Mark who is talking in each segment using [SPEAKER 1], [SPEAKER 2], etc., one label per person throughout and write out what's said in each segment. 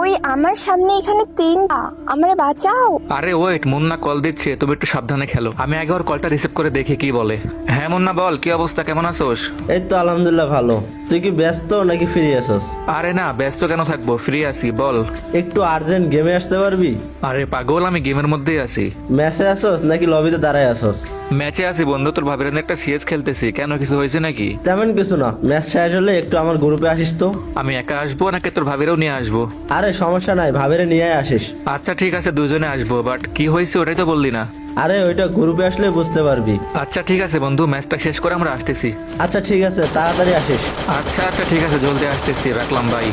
[SPEAKER 1] ওই আমার সামনে এখানে তিনটা, আমারে বাঁচাও।
[SPEAKER 2] আরে ওয়েট, মুন্না কল দিচ্ছে, তুমি একটু সাবধানে খেলো। আমি আগে ওর কলটা রিসিভ করে দেখি কি বলে। হ্যাঁ মুন্না বল, কি অবস্থা, কেমন আছোস?
[SPEAKER 3] এই তো আলহামদুলিল্লাহ ভালো। তুই কি ব্যস্ত নাকি ফ্রি আছস?
[SPEAKER 2] আরে না, ব্যস্ত কেন থাকবো, ফ্রি আছি, বল।
[SPEAKER 3] একটু আর্জেন্ট গেমে আসতে পারবি?
[SPEAKER 2] আরে পাগল, আমি গেমের মধ্যেই আছি।
[SPEAKER 3] ম্যাচে আসস নাকি লবিতে দাঁড়ায় আসস?
[SPEAKER 2] ম্যাচে আছি বন্ধু, তোর ভাবির একটা সিএস খেলতেছি। কেন, কিছু হয়েছে নাকি?
[SPEAKER 3] তেমন কিছু না, ম্যাচ শেষ হলে একটু আমার গ্রুপে আসিস তো।
[SPEAKER 2] আমি একা আসবো নাকি তোর ভাবিরাও নিয়ে আসবো?
[SPEAKER 3] আরে সমস্যা নাই, ভাবেরে নিয়ে আসিস।
[SPEAKER 2] আচ্ছা ঠিক আছে, দুজনে আসবো, বাট কি হয়েছে ওটাই তো বললি না।
[SPEAKER 3] আরে ওইটা গ্রুপে আসলে বুঝতে পারবি।
[SPEAKER 2] আচ্ছা ঠিক আছে বন্ধু, ম্যাচটা শেষ করে আমরা আসতেছি।
[SPEAKER 3] আচ্ছা ঠিক আছে, তাড়াতাড়ি আসিস।
[SPEAKER 2] আচ্ছা আচ্ছা ঠিক আছে, জলদি আসতেছি, রাখলাম ভাই।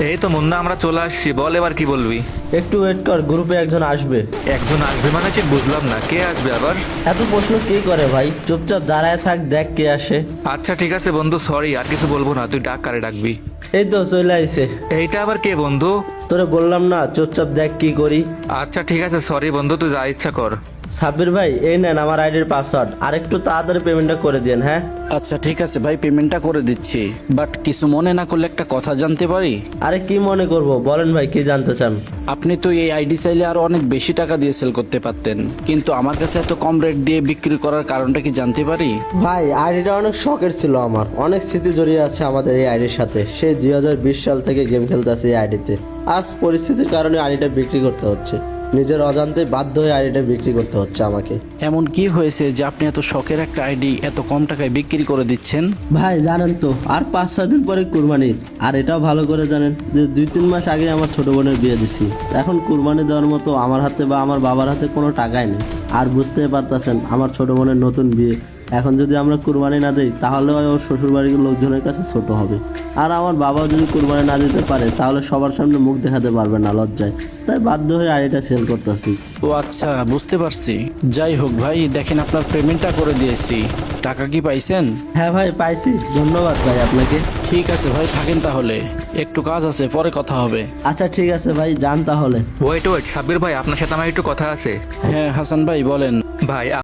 [SPEAKER 2] এই তো মুন্না, আমরা চলে আসছি, বল এবার কি বলবি?
[SPEAKER 3] একটু ওয়েট কর, গ্রুপে একজন আসবে।
[SPEAKER 2] একজন আসবে মানে ঠিক বুঝলাম না, কে আসবে আবার?
[SPEAKER 3] এত প্রশ্ন কে করে ভাই, চুপচাপ দাঁড়ায় থাক, দেখ কে আসে।
[SPEAKER 2] আচ্ছা ঠিক আছে বন্ধু, সরি, আর কিছু বলবো না, তুই ডাক, কারে ডাকবি?
[SPEAKER 3] এই তো চলে আইছে।
[SPEAKER 2] এইটা আবার কে বন্ধু?
[SPEAKER 3] তোরে বললাম না, চুপচাপ দেখ কি করি।
[SPEAKER 2] আচ্ছা ঠিক আছে, সরি বন্ধু, তুই যা ইচ্ছা কর।
[SPEAKER 3] সাব্বির ভাই, এই নেন আমার আইডির পাসওয়ার্ড, আর একটু তাড়াতাড়ি পেমেন্টটা করে দিন। হ্যাঁ
[SPEAKER 4] আচ্ছা ঠিক আছে ভাই, পেমেন্টটা করে দিচ্ছি। বাট কিছু মনে না করলে একটা কথা জানতে পারি?
[SPEAKER 3] আরে কি মনে করব, বলেন ভাই কি জানতে চান?
[SPEAKER 4] আপনি তো এই আইডি চাইলে আরো অনেক বেশি টাকা দিয়ে সেল করতে পারতেন, কিন্তু আমার কাছে এত কম রেট দিয়ে বিক্রি করার কারণটা কি জানতে পারি?
[SPEAKER 3] ভাই আইডিটা অনেক শখের ছিল আমার, অনেক স্মৃতি জড়িয়ে আছে আমাদের এই আইডির সাথে। সেই 2020 সাল থেকে গেম খেলতে আছে এই আইডিতে। আজ পরিস্থিতির কারণে আইডিটা বিক্রি করতে হচ্ছে, নিজের অজান্তে বাধ্য হয়ে আইডিটা বিক্রি করতে হচ্ছে আমাকে।
[SPEAKER 4] এমন কি হয়েছে যে আপনি এত শখের একটা আইডি এত কম টাকায় বিক্রি করে দিচ্ছেন?
[SPEAKER 3] ভাই জানেন তো, আর 5-6 দিন পরে কুরবানি। আর এটাও ভালো করে জানেন যে 2-3 মাস আগে আমার ছোট বোনের বিয়ে দিছি। এখন কুরবানি দেওয়ার মতো আমার হাতে বা আমার বাবার হাতে কোনো টাকাই নেই। আর বুঝতেই পারতেছেন আমার ছোট বোনের নতুন বিয়ে। এখন যদি আমরা কুরবানি না দিই তাহলে ওর শ্বশুর বাড়ির লোকজনের কাছে ছোট হবে। আর আমার বাবাও যদি কুরবানি না দিতে পারে তাহলে সবার সামনে মুখ দেখাতে পারবে না লজ্জায়। তাই বাধ্য হয়ে আইডিটা সেল করতেছি।
[SPEAKER 4] ও আচ্ছা, বুঝতে পারছি। যাই হোক ভাই, দেখেন আপনার পেমেন্টটা করে দিয়েছি। টাকা কি পাইছেন?
[SPEAKER 3] হ্যাঁ ভাই পাইছি, ধন্যবাদ ভাই আপনাকে।
[SPEAKER 4] ঠিক আছে ভাই, থাকেন তাহলে, একটু কাজ আছে, পরে কথা হবে।
[SPEAKER 3] আচ্ছা ঠিক আছে ভাই, যান তাহলে।
[SPEAKER 2] ওয়েট ওয়েট, সাব্বির ভাই, আপনার সাথে আমার একটু কথা আছে।
[SPEAKER 4] হ্যাঁ হাসান ভাই বলেন।
[SPEAKER 2] ভাই